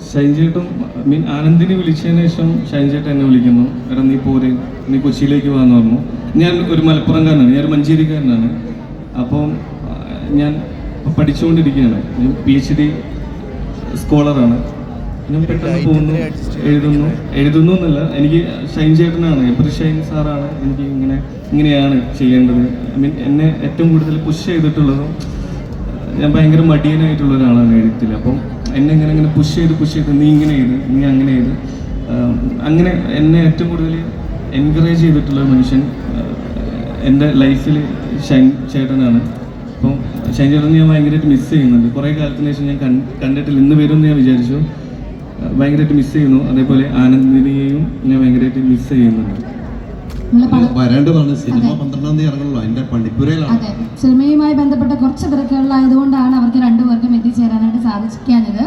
ഷൈൻ ചേട്ടൻ ആനന്ദിനെ വിളിച്ചതിന് ശേഷം ഷൈൻ ചേട്ടൻ എന്നെ വിളിക്കുന്നു, എടാ നീ പോരെ, നീ കൊച്ചിയിലേക്ക് പോകാന്ന് പറഞ്ഞു. ഞാൻ ഒരു മലപ്പുറംകാരനാണ്, ഞാൻ ഒരു മഞ്ചേരിക്കാരനാണ്. അപ്പോൾ ഞാൻ പഠിച്ചുകൊണ്ടിരിക്കുകയാണ്, ഞാൻ PhD സ്കോളറാണ്. ഞാൻ പെട്ടെന്ന് പോകുന്നു, എഴുതുന്നു എന്നല്ല, എനിക്ക് ഷൈൻ ചേട്ടനാണ്, എബ്രി ഷൈൻ സാറാണ് എനിക്ക് ഇങ്ങനെയാണ് ചെയ്യേണ്ടത്. എന്നെ ഏറ്റവും കൂടുതൽ പുഷ് ചെയ്തിട്ടുള്ളതും, ഞാൻ ഭയങ്കര മടിയനായിട്ടുള്ള ഒരാളാണ് എഴുത്തിൽ. അപ്പം എന്നെ ഇങ്ങനെ പുഷ് ചെയ്ത് നീ ഇങ്ങനെ ചെയ്ത്, നീ അങ്ങനെ ചെയ്ത്, അങ്ങനെ എന്നെ ഏറ്റവും കൂടുതൽ എൻകറേജ് ചെയ്തിട്ടുള്ള മനുഷ്യൻ എൻ്റെ ലൈഫിൽ ഷൈൻ ചേട്ടനാണ്. അപ്പം ഷൈൻ ചേട്ടൻ ഞാൻ ഭയങ്കരമായിട്ട് മിസ് ചെയ്യുന്നുണ്ട്. കുറേ കാലത്തിന് ശേഷം ഞാൻ കണ്ടിട്ടില്ല, ഇന്ന് വരുമെന്ന് ഞാൻ വിചാരിച്ചു. ഭയങ്കരമായിട്ട് മിസ് ചെയ്യുന്നു. അതേപോലെ ആനന്ദിനെയും ഞാൻ ഭയങ്കരമായിട്ട് മിസ് ചെയ്യുന്നുണ്ട്. വരേണ്ടതാണ്. സിനിമ 12-ാം തീയതി ഇറങ്ങണല്ലോ, അതിന്റെ പണിപ്പുരയിലാണ്. സിനിമയുമായി ബന്ധപ്പെട്ട കുറച്ച് തിരക്കുകളിലായതുകൊണ്ടാണ് അവർക്ക് രണ്ടുപേർക്കും എത്തിച്ചേരാനായിട്ട് സാധിക്കാഞ്ഞത്.